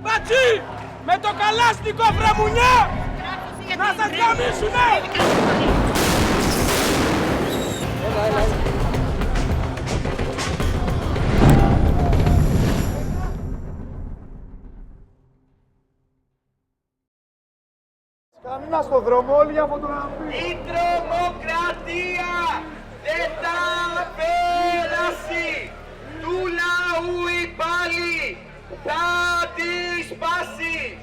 Μπατσί! Με το καλάστικο βραμουνιά! Να σας γαμίσουνε! Κανένα στον δρόμο, όλοι για φωτογραφία. Η τρομοκρατία δεν θα περάσει. Του λαού η πάλι θα τη σπάσει.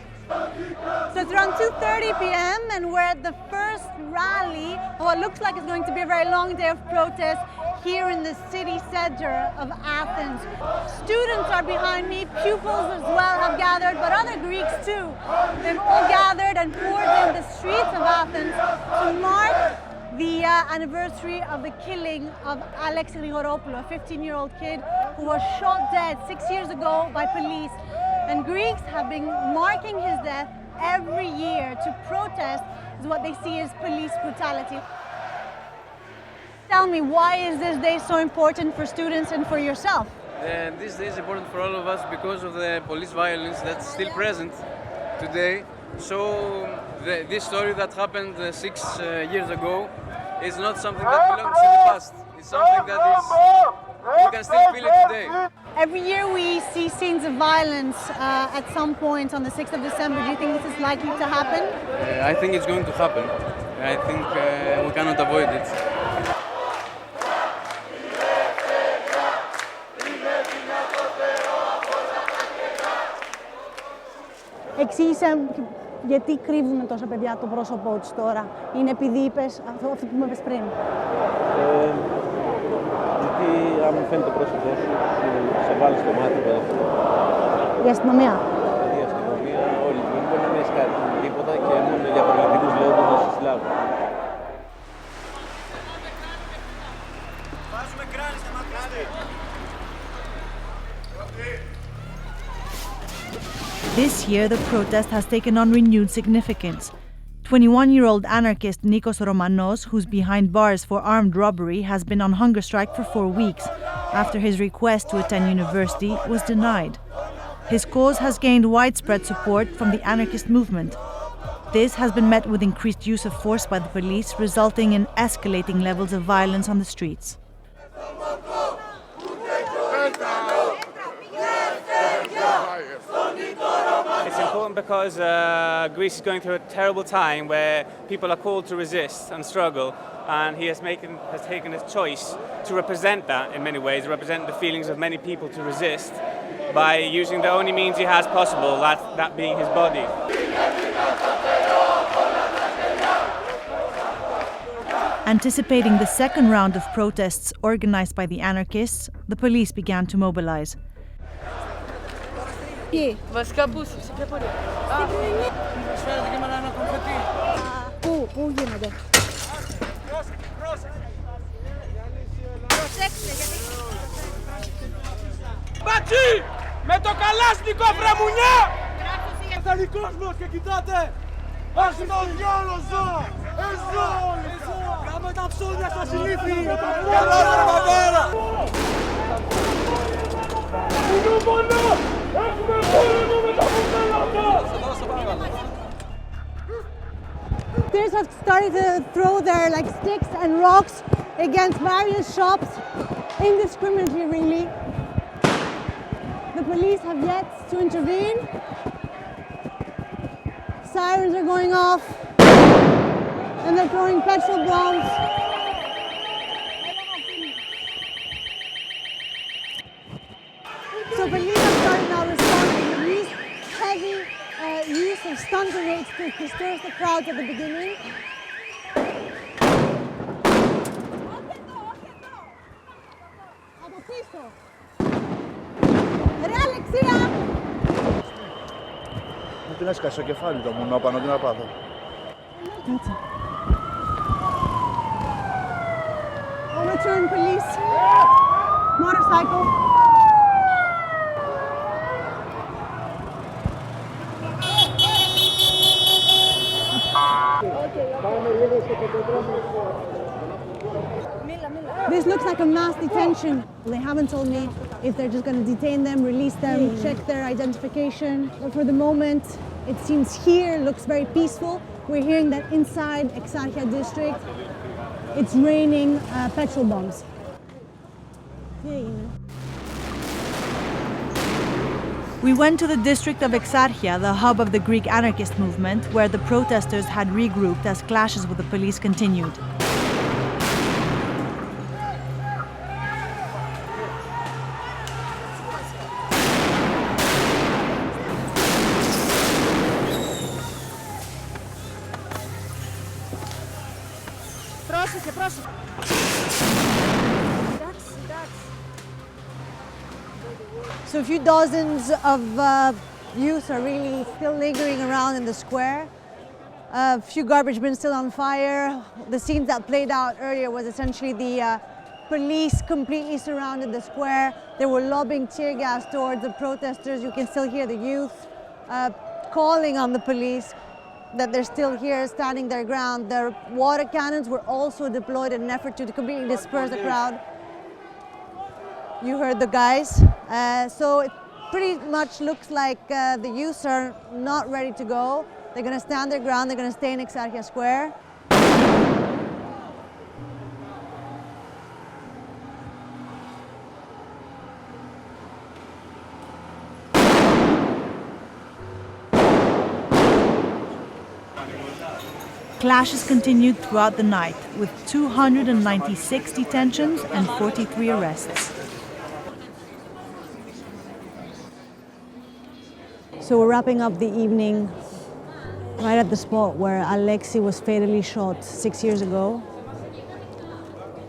So it's around 2:30 p.m. and we're at the first rally of what looks like it's going to be a very long day of protest here in the city center of Athens. Students are behind me, pupils as well have gathered, but other Greeks too. They've all gathered and poured in the streets of Athens to mark the anniversary of the killing of Alexis Grigoropoulos, a 15-year-old kid who was shot dead 6 years ago by police. And Greeks have been marking his death every year to protest what they see as police brutality. Tell me, why is this day so important for students and for yourself? This day is important for all of us because of the police violence that's still present today. So this story that happened 6 years ago is not something that belongs to the past. It's something that is, we can still feel it today. Every year we see scenes of violence at some point on the 6th of December. Do you think this is likely to happen? I think it's going to happen. I think we cannot avoid it. Εξήγησε γιατί κρύβουν τόσα παιδιά το πρόσωπό τους τώρα. Είναι επειδή είπες αυτό που μου είπες πριν? Γιατί αν φαίνεται το πρόσωπό σου, σε βάλει στο μάτι πέρα. Η αστυνομία. Η αστυνομία, όλοι δεν μπορεί να μην κάτι τίποτα και μόνο για προληπτικούς λόγους να σε συλλάβουν. Βάζουμε κράνη στα μάτια. This year, the protest has taken on renewed significance. 21-year-old anarchist Nikos Romanos, who's behind bars for armed robbery, has been on hunger strike for 4 weeks after his request to attend university was denied. His cause has gained widespread support from the anarchist movement. This has been met with increased use of force by the police, resulting in escalating levels of violence on the streets. It's important because Greece is going through a terrible time where people are called to resist and struggle, and he has taken his choice to represent that in many ways, represent the feelings of many people to resist by using the only means he has possible, that being his body. Anticipating the second round of protests organized by the anarchists, the police began to mobilize. Βασικά πού, σε ποια πορεία? Μας φέρετε και με ένα κομφετί. Πού γίνονται? Προσέξτε, γιατί... Μπατσί! Με το καλάστικο βραμουνιά! Ήταν κόσμος και κοιτάτε! Ας το διάλο ζω! Εζώ! Κάμε τα ψώνια στα συλλήφη! Καλά ρε παπέρα! Είναι μόνο! Έχουμε πόλεμο με τα μοντέλα! Students have started to throw their sticks and rocks against various shops, indiscriminately really. The police have yet to intervene. Sirens are going off and they're throwing petrol bombs. So police have started now responding. They used heavy use of stun grenades to disperse the crowds at the beginning. Από πίσω. Ρε Αλεξία! Μου την έσκασε στο κεφάλι το μονόπανο, τι να πάθω. Κάτσε. Overturn police. Motorcycle. This looks like a mass detention. They haven't told me if they're just going to detain them, release them, check their identification. But for the moment, it seems here looks very peaceful. We're hearing that inside Exarcheia district, it's raining petrol bombs. We went to the district of Exarcheia, the hub of the Greek anarchist movement, where the protesters had regrouped as clashes with the police continued. So a few dozens of youth are really still lingering around in the square. A few garbage bins still on fire. The scenes that played out earlier was essentially the police completely surrounded the square. They were lobbing tear gas towards the protesters. You can still hear the youth calling on the police that they're still here standing their ground. Their water cannons were also deployed in an effort to completely disperse the crowd. You heard the guys. So it pretty much looks like the youths are not ready to go. They're going to stand their ground. They're going to stay in Exarcheia Square. Clashes continued throughout the night, with 296 detentions and 43 arrests. So we're wrapping up the evening right at the spot where Alexis was fatally shot 6 years ago.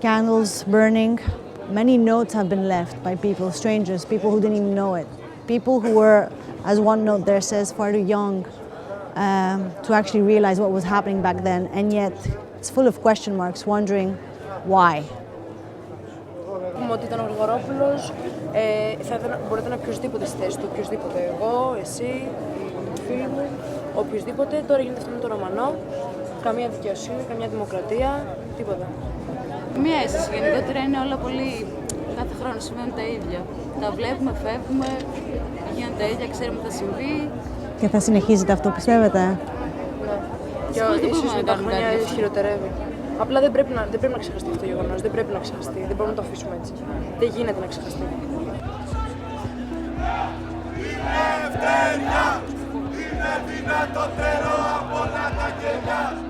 Candles burning. Many notes have been left by people, strangers, people who didn't even know it. People who were, as one note there says, far too young to actually realize what was happening back then, and yet it's full of question marks, wondering why. Πούμε ότι ήταν ο Γρηγορόπουλος, μπορεί να είναι οποιοδήποτε στη θέση του, οποιοδήποτε, εγώ, εσύ, οι φίλοι μου, οποιοδήποτε. Τώρα γίνεται αυτό με τον Ρωμανό, καμία δικαιοσύνη, καμία δημοκρατία, τίποτα. Μία αίσθηση, γενικότερα είναι όλα πολύ, κάθε χρόνο συμβαίνουν τα ίδια. Τα βλέπουμε, φεύγουμε, γίνονται τα ίδια, ξέρουμε τι θα συμβεί. Και θα συνεχίζεται αυτό, πιστεύετε? Ναι. Και ίσως με τα χρόνια χειροτερεύει. Απλά δεν πρέπει να ξεχαστεί αυτό το γεγονός, δεν πρέπει να ξεχαστεί, δεν μπορούμε να το αφήσουμε έτσι. Δεν γίνεται να ξεχαστεί. Η ελευθερία είναι δυνατότερο από όλα τα κενά.